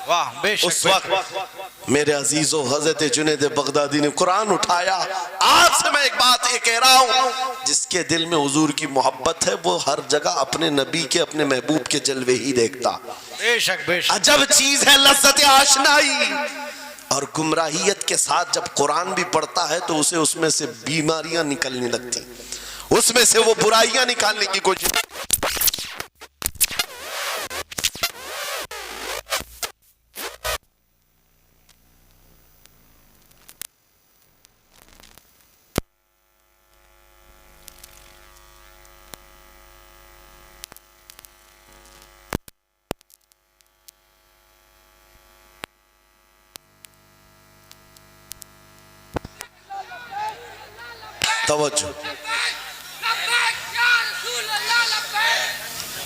واہ بے شک۔ اس وقت میرے عزیزو حضرت جنید بغدادی نے قرآن اٹھایا۔ آپ سے میں ایک بات یہ کہہ رہا ہوں، جس کے دل میں حضور کی محبت ہے وہ ہر جگہ اپنے نبی کے اپنے محبوب کے جلوے ہی دیکھتا۔ بے شک بے شک۔ عجب چیز ہے لذت آشنائی۔ اور گمراہیت کے ساتھ جب قرآن بھی پڑھتا ہے تو اسے اس میں سے بیماریاں نکلنے لگتی، اس میں سے وہ برائیاں نکالنے کی کوشش۔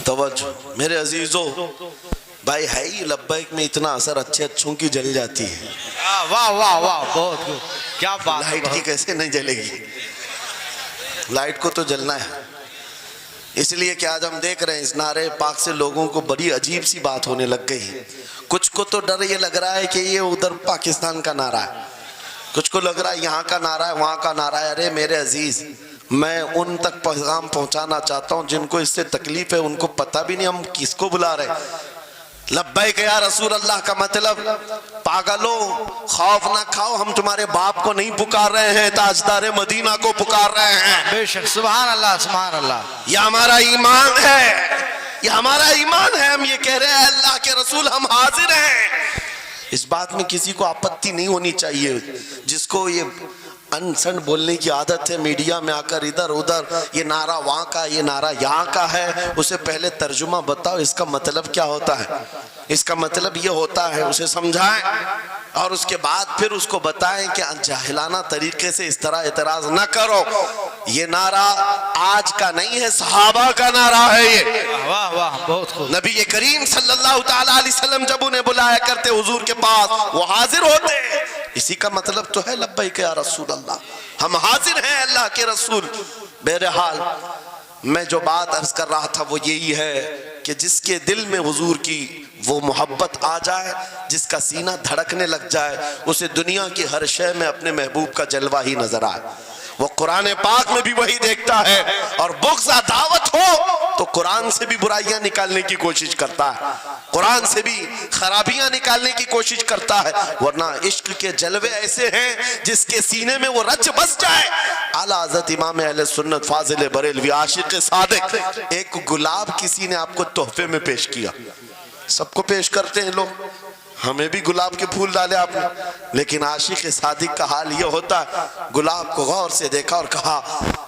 توجہ میرے عزیزو، بھائی ہے ہی لبیک میں اتنا اثر اچھے اچھوں کی جل جاتی ہے۔ واہ واہ واہ بہت کیا بات۔ لائٹ کی کیسے نہیں جلے گی؟ لائٹ کو تو جلنا ہے۔ اس لیے کہ آج ہم دیکھ رہے ہیں اس نعرے پاک سے لوگوں کو بڑی عجیب سی بات ہونے لگ گئی۔ کچھ کو تو ڈر یہ لگ رہا ہے کہ یہ ادھر پاکستان کا نعرہ ہے، کچھ کو لگ رہا ہے یہاں کا نعرہ ہے وہاں کا نعرہ ہے۔ ارے میرے عزیز، میں ان تک پیغام پہنچانا چاہتا ہوں جن کو اس سے تکلیف ہے، ان کو پتہ بھی نہیں ہم کس کو بلا رہے ہیں۔ لبیک یا رسول اللہ کا مطلب پاگلو خوف نہ کھاؤ، ہم تمہارے باپ کو نہیں پکار رہے ہیں، تاجدار مدینہ کو پکار رہے ہیں۔ بے شک سبحان اللہ سبحان اللہ۔ یہ ہمارا ایمان ہے، یہ ہمارا ایمان ہے۔ ہم یہ کہہ رہے ہیں اللہ کے رسول ہم حاضر ہیں۔ اس بات میں کسی کو آپتی نہیں ہونی چاہیے۔ جس کو یہ انسن بولنے کی عادت ہے میڈیا میں آ کر ادھر ادھر یہ نعرہ وہاں کا یہ نعرہ یہاں کا ہے، اسے پہلے ترجمہ بتاؤ اس کا مطلب کیا ہوتا ہے۔ اس کا مطلب یہ ہوتا ہے، اسے سمجھائیں اور اس کے بعد پھر اس کو بتائیں کہ جاہلانہ طریقے سے اس طرح اعتراض نہ کرو۔ یہ نعرہ آج کا نہیں ہے، صحابہ کا نعرہ ہے۔ یہ واہ واہ بہت خوب۔ نبی کریم صلی اللہ تعالیٰ علیہ وسلم جب انہیں بلایا کرتے حضور کے پاس وہ حاضر ہوتے۔ اسی کا مطلب تو ہے لبیک یا رسول اللہ، ہم حاضر ہیں اللہ کے رسول۔ بہرحال میں جو بات عرض کر رہا تھا وہ یہی ہے کہ جس کے دل میں حضور کی وہ محبت آ جائے، جس کا سینہ دھڑکنے لگ جائے، اسے دنیا کی ہر شے میں اپنے محبوب کا جلوہ ہی نظر آئے۔ وہ قرآن پاک میں بھی وہی دیکھتا ہے، اور بغض دعوت ہو تو قرآن سے بھی برائیاں نکالنے کی کوشش کرتا ہے، قرآن سے بھی خرابیاں نکالنے کی کوشش کرتا ہے۔ ورنہ عشق کے جلوے ایسے ہیں جس کے سینے میں وہ رچ بس جائے۔ اعلیٰ حضرت امام اہل سنت فاضل بریلوی عاشق صادق، ایک گلاب کسی نے آپ کو تحفے میں پیش کیا، سب کو پیش کرتے ہیں لوگ، ہمیں بھی گلاب کے پھول ڈالے آپ نے، لیکن عاشق صادق کا حال یہ ہوتا ہے، گلاب کو غور سے دیکھا اور کہا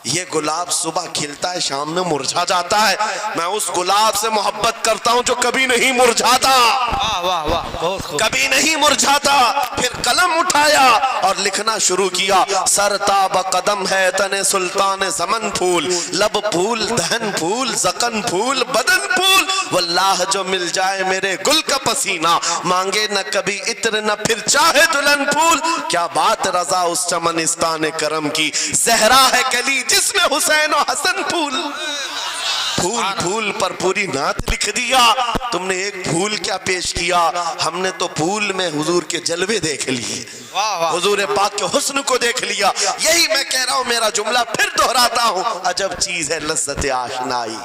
یہ گلاب صبح کھلتا ہے شام میں مرجھا جاتا ہے، میں اس گلاب سے محبت کرتا ہوں جو کبھی نہیں مرجھاتا، واہ واہ واہ بہت خوب. کبھی نہیں مرجھاتا. پھر قلم اٹھایا اور لکھنا شروع کیا. سر تاب قدم ہے تن سلطان زمن پھول، لب پھول دہن پھول زقن پھول بدن پھول، واللہ جو مل جائے میرے گل کا پسینہ، مانگے نہ کبھی عطر نہ پھر چاہے دلہن پھول. کیا بات رضا اس چمنستان کرم کی، زہرا ہے کلی جس میں حسین و حسن پھول. پھول پھول پر پوری نعت لکھ دیا. تم نے ایک پھول کیا پیش کیا، ہم نے تو پھول میں حضور کے جلوے دیکھ لیے، واہ واہ. حضور پاک کے حسن کو دیکھ لیا. یہی میں کہہ رہا ہوں، میرا جملہ پھر دہراتا ہوں، عجب چیز ہے لذت آشنائی.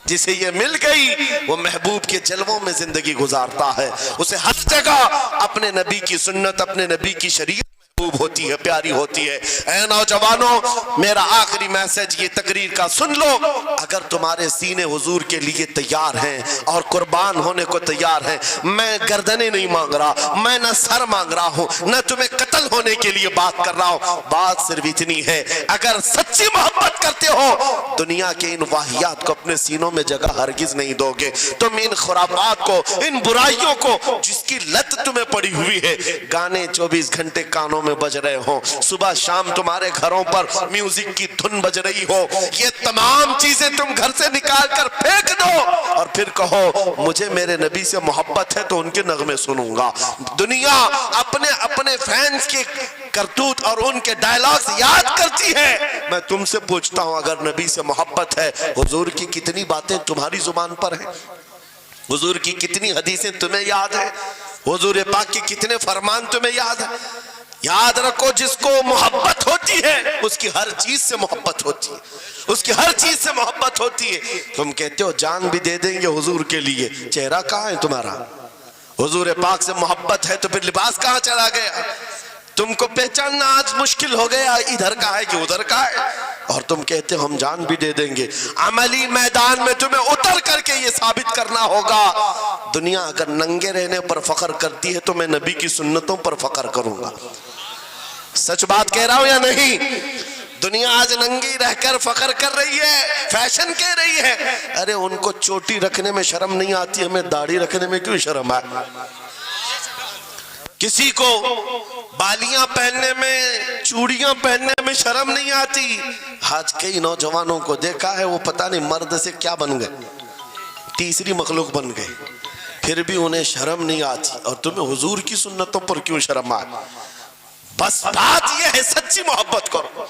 جسے یہ مل گئی وہ محبوب کے جلووں میں زندگی گزارتا ہے، اسے ہر جگہ اپنے نبی کی سنت اپنے نبی کی شریعت محبوب ہوتی ہے، پیاری ہوتی ہے. اے نوجوانوں، میرا آخری میسج یہ تقریر کا سن لو. اگر تمہارے سینے حضور کے لیے تیار ہیں اور قربان ہونے کو تیار ہیں، میں گردنیں نہیں مانگ رہا، میں نہ سر مانگ رہا ہوں، نہ تمہیں قتل ہونے کے لیے بات کر رہا ہوں. بات صرف اتنی ہے، اگر سچی محبت کرتے ہو دنیا کے ان واہیات کو اپنے سینوں میں جگہ ہرگز نہیں دو گے. تم ان خرافات کو، ان برائیوں کو جس کی لت تمہیں پڑی ہوئی ہے، گانے 24 گھنٹے کانوں میں بج رہے ہوں، صبح شام تمہارے گھروں پر میوزک کی دھن بج رہی ہو، یہ تمام چیزیں تم گھر سے نکال کر پھینک دو اور پھر کہو مجھے میرے نبی سے محبت ہے تو ان کے نغمے سنوں گا. دنیا اپنے فینس کے کرتوت اور ان کے ڈائلاگز یاد کرتی ہے. میں تم سے پوچھتا ہوں، اگر نبی سے محبت ہے، حضور کی کتنی باتیں تمہاری زبان پر ہیں؟ حضور کی کتنی حدیثیں تمہیں یاد ہیں؟ حضور پاک کی کتنے فرمان تمہیں یاد ہیں؟ یاد رکھو، جس کو محبت ہوتی ہے اس کی ہر چیز سے محبت ہوتی ہے، اس کی ہر چیز سے محبت ہوتی ہے. تم کہتے ہو جان بھی دے دیں گے حضور کے لیے، چہرہ کہاں ہے تمہارا؟ حضور پاک سے محبت ہے تو پھر لباس کہاں چلا گیا؟ تم کو پہچاننا آج مشکل ہو گیا، ادھر کا ہے کہ ادھر کا ہے، اور تم کہتے ہو ہم جان بھی دے دیں گے. عملی میدان میں تمہیں اتر کر کے یہ ثابت کرنا ہوگا. دنیا اگر ننگے رہنے پر فخر کرتی ہے تو میں نبی کی سنتوں پر فخر کروں گا. سچ بات کہہ رہا ہوں یا نہیں؟ دنیا آج ننگی رہ کر فخر کر رہی ہے، فیشن کہہ رہی ہے. ارے ان کو چوٹی رکھنے میں شرم نہیں آتی، ہمیں داڑھی رکھنے میں کیوں شرم آئے؟ کسی کو بالیاں پہننے میں، چوڑیاں پہننے میں شرم نہیں آتی. آج کئی نوجوانوں کو دیکھا ہے، وہ پتہ نہیں مرد سے کیا بن گئے، تیسری مخلوق بن گئے، پھر بھی انہیں شرم نہیں آتی. اور تمہیں حضور کی سنتوں پر کیوں شرم آئے؟ بس بات یہ ہے، سچی محبت کرو.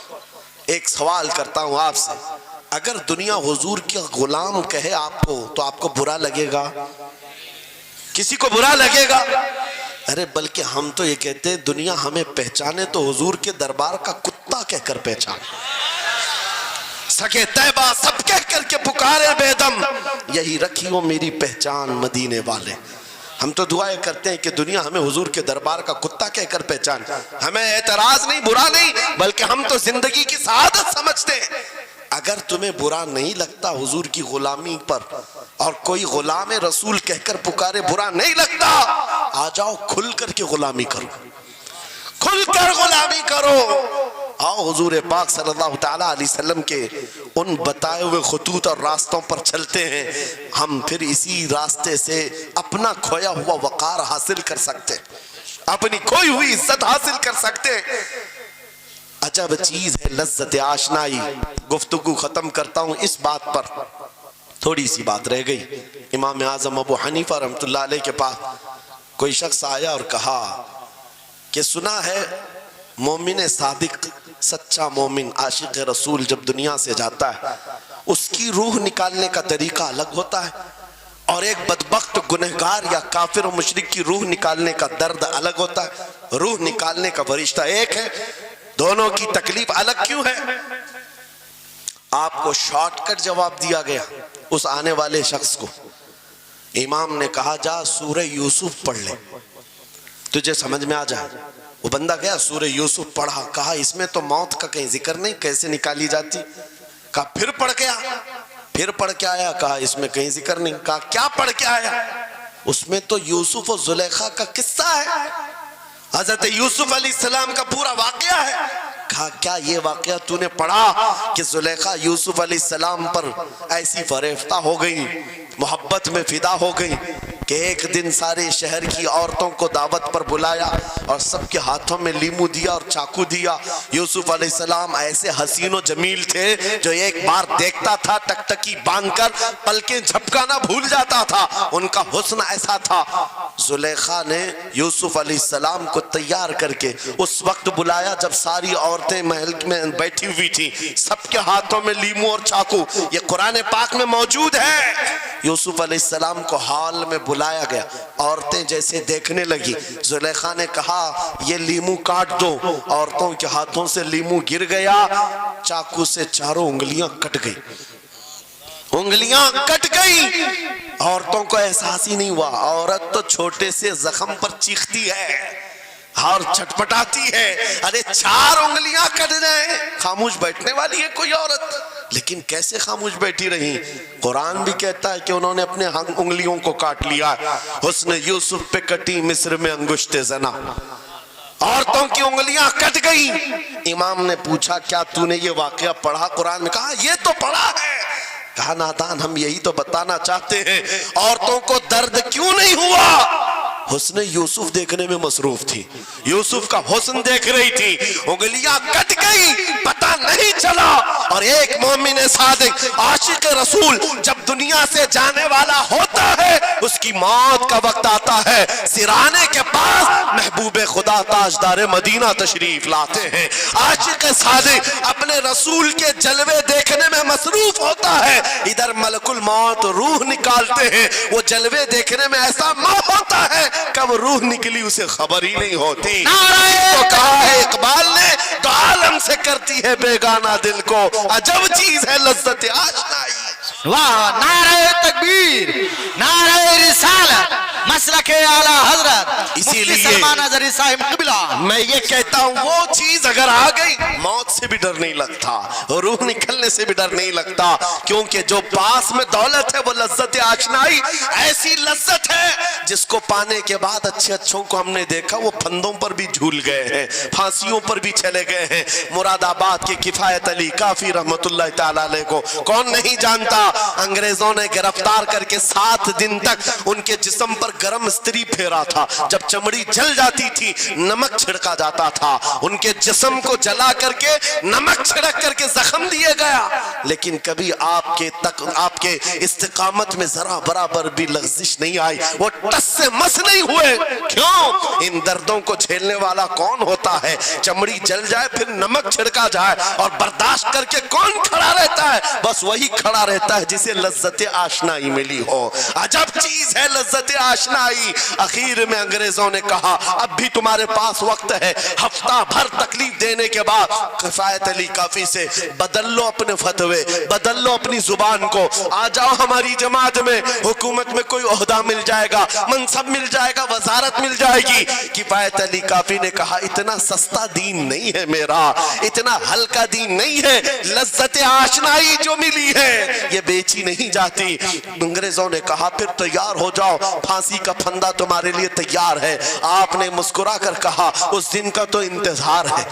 ایک سوال کرتا ہوں آپ سے، اگر دنیا حضور کے غلام کہے آپ کو تو آپ کو برا لگے گا؟ کسی کو برا لگے گا؟ ارے بلکہ ہم تو یہ کہتے ہیں دنیا ہمیں پہچانے تو حضور کے دربار کا کتا کہہ کر پہچانے. سکے طیبہ سب کہہ کر کے پکارے بے دم، یہی رکھی ہو میری پہچان مدینے والے. ہم تو دعائیں کرتے ہیں کہ دنیا ہمیں حضور کے دربار کا کتا کہہ کر پہچان. ہمیں اعتراض نہیں، برا نہیں، بلکہ ہم تو زندگی کی سعادت سمجھتے ہیں. اگر تمہیں برا نہیں لگتا حضور کی غلامی پر، اور کوئی غلام رسول کہہ کر پکارے برا نہیں لگتا، آ جاؤ کھل کر کے غلامی کرو، کھل کر غلامی کرو. آؤ حضور پاک صلی اللہ تعالیٰ علیہ وسلم کے ان بتائے ہوئے خطوط اور راستوں پر چلتے ہیں. ہم پھر اسی راستے سے اپنا کھویا ہوا وقار حاصل کر سکتے، اپنی کھوئی ہوئی عزت حاصل کر سکتے. عجب چیز ہے لذت آشنائی. گفتگو ختم کرتا ہوں اس بات پر، تھوڑی سی بات رہ گئی. امام اعظم ابو حنیفہ رحمۃ اللہ علیہ کے پاس کوئی شخص آیا اور کہا کہ سنا ہے مومن صادق، سچا مومن عاشق رسول جب دنیا سے جاتا ہے اس کی روح نکالنے کا طریقہ الگ ہوتا ہے، اور ایک بدبخت گنہگار یا کافر و مشرک کی روح نکالنے کا درد الگ ہوتا ہے. روح نکالنے کا فرشتہ ایک ہے، دونوں کی تکلیف الگ کیوں ہے؟ آپ کو شارٹ کٹ جواب دیا گیا اس آنے والے شخص کو. امام نے کہا جا سورہ یوسف پڑھ لے، تجھے سمجھ میں آ جائے. وہ بندہ گیا سورہ یوسف پڑھا، کہا اس میں تو موت کا کہیں ذکر نہیں، کیسے نکالی جاتی؟ کہا پھر پڑھ کے آیا، کہا اس میں کہیں ذکر نہیں. کہا کیا پڑھ کے آیا؟ اس میں تو یوسف اور زلیخا کا قصہ ہے، حضرت یوسف علیہ السلام کا پورا واقعہ ہے۔ کہا کیا یہ واقعہ تو نے پڑھا کہ زلیخا یوسف علیہ السلام پر ایسی فریفتہ ہو گئی، محبت میں فدا ہو گئی کہ ایک دن سارے شہر کی عورتوں کو دعوت پر بلایا اور سب کے ہاتھوں میں لیمو دیا اور چاقو دیا۔ یوسف علیہ السلام ایسے حسین و جمیل تھے جو ایک بار دیکھتا تھا ٹکٹکی باندھ کر پلکیں جھپکانا بھول جاتا تھا، ان کا حسن ایسا تھا۔ زلیخا نے یوسف علیہ السلام کو تیار کر کے اس وقت بلایا جب ساری عورتیں محل میں بیٹھی ہوئی تھی، سب کے ہاتھوں میں لیمو اور چاقو، یہ قرآن پاک میں موجود ہے۔ یوسف علیہ السلام کو ہال میں بلایا گیا، عورتیں جیسے دیکھنے لگی، زلیخا نے کہا یہ لیمو کاٹ دو، عورتوں کے ہاتھوں سے لیمو گر گیا، چاقو سے چاروں انگلیاں کٹ گئی، انگلیاں کٹ گئی۔ عورتوں کو احساس ہی نہیں ہوا، عورت تو چھوٹے سے زخم پر چیختی ہے اور چھٹپٹاتی ہے، ارے 4 انگلیاں کٹ جائیں، خاموش بیٹھنے والی ہے کوئی عورت؟ لیکن کیسے خاموش بیٹھی رہی؟ قرآن بھی کہتا ہے کہ انہوں نے اپنے انگلیوں کو کاٹ لیا۔ حسن یوسف پہ کٹی مصر میں انگشت زنا، عورتوں کی انگلیاں کٹ گئی۔ امام نے پوچھا کیا تو نے یہ واقعہ پڑھا قرآن میں؟ کہا یہ تو پڑھا ہے۔ کہا نادان ہم یہی تو بتانا چاہتے ہیں، عورتوں کو درد کیوں نہیں ہوا؟ حسن یوسف دیکھنے میں مصروف تھی، یوسف کا حسن دیکھ رہی تھی، انگلیاں کٹ گئی، پتہ نہیں چلا۔ اور ایک مومن صادق عاشق رسول جب دنیا سے جانے والا ہوتا ہے، اس کی موت کا وقت آتا ہے، سرانے کے پاس محبوب خدا تاجدار مدینہ تشریف لاتے ہیں۔ عاشق صادق اپنے رسول کے جلوے دیکھنے میں مصروف ہوتا ہے، ادھر ملک الموت روح نکالتے ہیں، وہ جلوے دیکھنے میں ایسا موت ہوتا ہے کب روح نکلی اسے خبر ہی نہیں ہوتی۔ تو کہا ہے اقبال نے تو عالم سے کرتی ہے بیگانہ دل کو، عجب چیز ہے لذت آشنائی۔ واہ، نعرہ تکبیر، نعرہ رسالت، مسلک اعلی حضرت اسی مفتی سلمان لیے اظہری صاحب قبلہ۔ میں یہ کہتا ہوں وہ چیز اگر آ گئی موت سے بھی ڈر نہیں لگتا، روح نکلنے سے بھی ڈر نہیں لگتا، کیونکہ جو پاس میں دولت ہے وہ لذت آشنائی ایسی لذت ہے جس کو پانے کے بعد اچھے اچھوں کو ہم نے دیکھا وہ پھندوں پر بھی جھول گئے ہیں، پھانسیوں پر بھی چلے گئے ہیں۔ مراد آباد کے کفایت علی کافی رحمت اللہ تعالیٰ علیہ کو کون نہیں جانتا؟ انگریزوں نے گرفتار کر کے 7 دن تک ان کے جسم پر گرم استری پھیرا تھا، جب چمڑی جل جاتی تھی نمک چھڑکا جاتا تھا، ان کے جسم کو جلا کر کے نمک چھڑک کر کے زخم دیے گیا، لیکن کبھی آپ کے استقامت میں ذرا برابر بھی لغزش نہیں آئی، وہ ٹس سے مس نہیں ہوئے۔ کیوں؟ ان دردوں کو جھیلنے والا کون ہوتا ہے؟ چمڑی جل جائے پھر نمک چھڑکا جائے اور برداشت کر کے کون کھڑا رہتا ہے؟ بس وہی کھڑا رہتا ہے جسے لذت آشنائی ملی ہو۔ عجب چیز ہے لذت آشنائی۔ اخیر میں انگریزوں نے کہا اب بھی تمہارے پاس وقت ہے، ہفتہ بھر تکلیف دینے کے بعد کفایت علی کافی سے بدل لو اپنے فتوے، بدل لو اپنی زبان کو، آ جاؤ ہماری جماعت میں، حکومت میں کوئی عہدہ مل جائے گا، منصب مل جائے گا، وزارت مل جائے گی۔ کفایت علی کافی نے کہا اتنا سستا دین نہیں ہے میرا، اتنا ہلکا دین نہیں ہے، لذت آشنائی جو ملی ہے یہ بیچی نہیں جاتی۔ انگریزوں نے کہا پھر تیار ہو جاؤ، پھانسی کا پھندا تمہارے لیے تیار ہے۔ آپ نے مسکرا کر کہا اس دن کا تو انتظار ہے،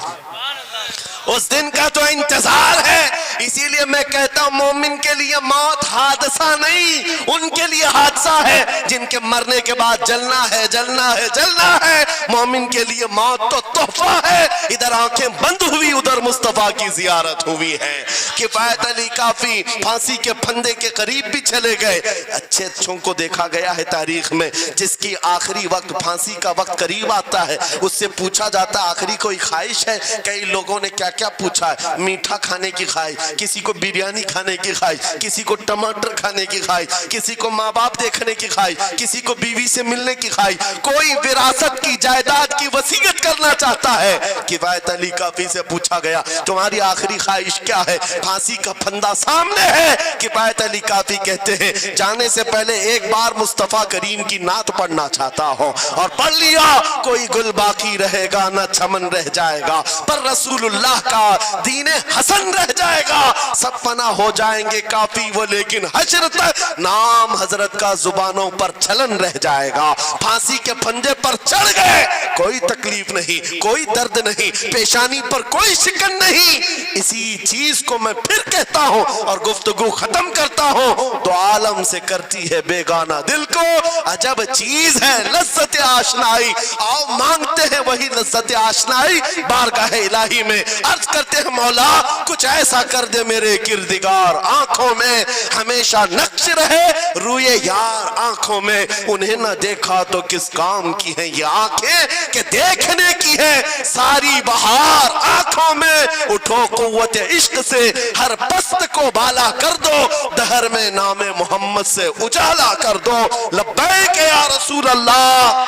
اس دن کا تو انتظار ہے۔ اسی لیے میں کہتا ہوں مومن کے لیے موت حادثہ نہیں، ان کے لیے حادثہ ہے جن کے مرنے کے بعد جلنا ہے جلنا ہے جلنا ہے۔ مومن کے لیے موت تو تحفہ ہے، ادھر آنکھیں بند ہوئی ادھر مصطفیٰ کی زیارت ہوئی ہے۔ کفایت علی کافی پھانسی کے پھندے کے قریب بھی چلے گئے۔ اچھے اچھوں کو دیکھا گیا ہے تاریخ میں جس کی آخری وقت پھانسی کا وقت قریب آتا ہے اس سے پوچھا جاتا آخری کوئی خواہش ہے؟ کئی لوگوں نے کیا کیا پوچھا ہے، میٹھا کھانے کی خواہش، کسی کو بریانی کھانے کی خواہش، کسی کو ٹماٹر کھانے کی خواہش، کسی کو ماں باپ دیکھنے کی خواہش، کسی کو بیوی سے ملنے کی خواہش، کوئی وراثت کی جائیداد کی وصیت کرنا چاہتا ہے۔ کفایت علی کافی سے پوچھا گیا تمہاری آخری خواہش کیا ہے؟ پھانسی کا پھندا سامنے ہے۔ کفایت علی کافی کہتے ہیں جانے سے پہلے ایک بار مصطفیٰ کریم کی نعت پڑھنا چاہتا ہوں، اور پڑھ لیا کوئی گل باقی رہے گا نہ چمن رہ جائے گا، پر رسول اللہ اللہ کا دین حسن رہ جائے گا، سب فنا ہو جائیں گے کافی وہ، لیکن حشر تک نام حضرت کا زبانوں پر چلن رہ جائے گا۔ پھانسی کے پھنجے پر چڑھ گئے، کوئی تکلیف نہیں، کوئی درد نہیں، پیشانی پر کوئی شکن نہیں۔ اسی چیز کو میں پھر کہتا ہوں اور گفتگو ختم کرتا ہوں، دو عالم سے کرتی ہے بیگانہ دل کو، عجب چیز ہے لذت آشنائی، آؤ مانگتے ہیں وہی لذت آشنائی بارگاہ الہی میں، عرض کرتے ہیں مولا کچھ ایسا کر دے میرے کردگار، آنکھوں میں ہمیشہ نقش رہے روئے یار آنکھوں میں، انہیں نہ دیکھا تو کس کام کی ہیں یہ آنکھیں کہ دیکھنے کی ہے ساری بہار آنکھوں میں، اٹھو قوت عشق سے ہر پست کو بالا کر دو، دہر میں نام محمد سے اجالا کر دو، لبیک یا رسول اللہ،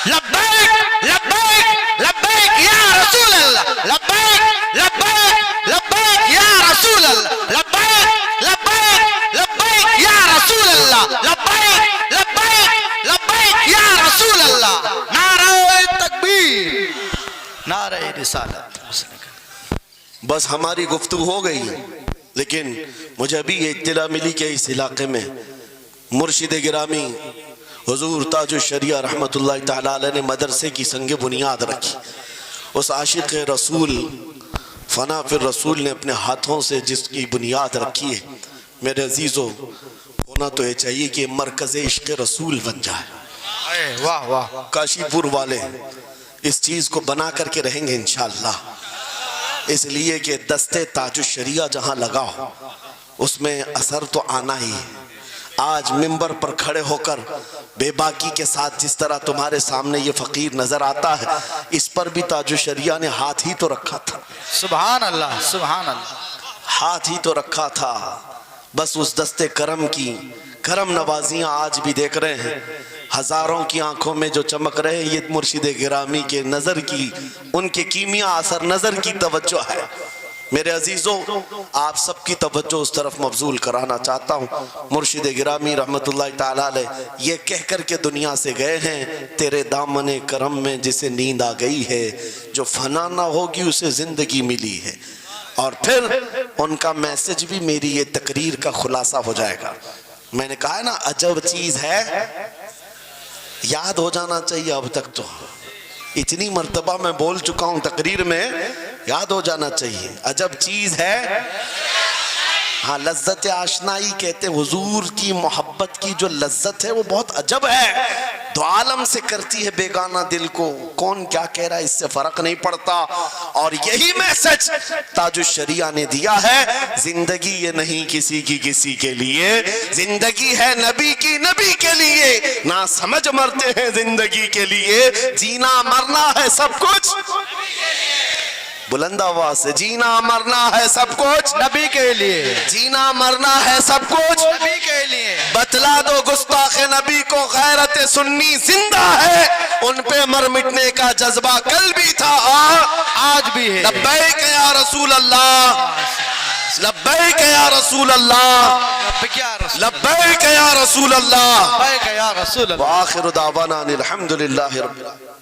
لبیک لبیک لبیک یا رسول اللہ، لبیک لبیک لبیک یا رسول اللہ، لبیک لبیک لبیک یا رسول اللہ، لبیک لبیک لبیک یا رسول اللہ، نعرہ تکبیر، نعرہ رسالت۔ بس ہماری گفتگو ہو گئی، لیکن مجھے ابھی یہ اطلاع ملی کہ اس علاقے میں مرشد گرامی حضور تاج الشریعہ رحمت اللہ تعالیٰ علیہ نے مدرسے کی سنگ بنیاد رکھی۔ اس عاشق رسول فنا فی الرسول نے اپنے ہاتھوں سے جس کی بنیاد رکھی ہے، میرے عزیزو ہونا تو یہ چاہیے کہ مرکز عشق رسول بن جائے۔ واہ واہ، کاشی پور والے اس چیز کو بنا کر کے رہیں گے انشاءاللہ، اس لیے کہ دستے تاج الشریعہ جہاں لگا ہو اس میں اثر تو آنا ہی ہے۔ آج منبر پر کھڑے ہو کر بے باکی کے ساتھ جس طرح تمہارے سامنے یہ فقیر نظر آتا ہے، اس پر بھی تاج الشریعہ نے ہاتھ ہی تو رکھا تھا، سبحان اللہ سبحان اللہ، ہاتھ ہی تو رکھا تھا۔ بس اس دستے کرم کی کرم نوازیاں آج بھی دیکھ رہے ہیں، ہزاروں کی آنکھوں میں جو چمک رہے ہیں، یہ مرشد گرامی کے نظر کی، ان کے کیمیا اثر نظر کی توجہ ہے۔ میرے عزیزوں آپ سب کی توجہ اس طرف مبذول کرانا چاہتا ہوں، مرشد گرامی رحمت اللہ تعالیٰ علیہ یہ کہہ کر کے دنیا سے گئے ہیں، تیرے دامن کرم میں جسے نیند آ گئی ہے، جو فنا نہ ہوگی اسے زندگی ملی ہے۔ اور پھر ان کا میسج بھی میری یہ تقریر کا خلاصہ ہو جائے گا۔ میں نے کہا ہے نا عجب چیز ہے، یاد ہو جانا چاہیے، اب تک تو اتنی مرتبہ میں بول چکا ہوں تقریر میں، یاد ہو جانا چاہیے، عجب چیز ہے۔ ہاں لذت آشنائی کہتے ہیں، حضور کی محبت کی جو لذت ہے وہ بہت عجب ہے، دو عالم سے کرتی ہے بیگانہ دل کو، کون کیا کہہ رہا ہے اس سے فرق نہیں پڑتا۔ اور یہی میسج تاج الشریعہ نے دیا ہے، زندگی یہ نہیں کسی کی کسی کے لیے، زندگی ہے نبی کی نبی کے لیے، نہ سمجھ مرتے ہیں زندگی کے لیے، جینا مرنا ہے سب کچھ، بلند آواز سے، جینا مرنا ہے سب کچھ نبی کے لیے، جینا مرنا ہے سب کچھ نبی کے لیے، بتلا دو گستاخ نبی کو غیرت سنی زندہ ہے، ان پہ مر مٹنے کا جذبہ کل بھی تھا آج بھی ہے۔ لبیک یا رسول اللہ، لبیک یا رسول اللہ، لبیک یا رسول لبیک یا رسول اللہ، لبیک یا رسول اللہ۔ وآخر دعوانا الحمدللہ رب العالمین۔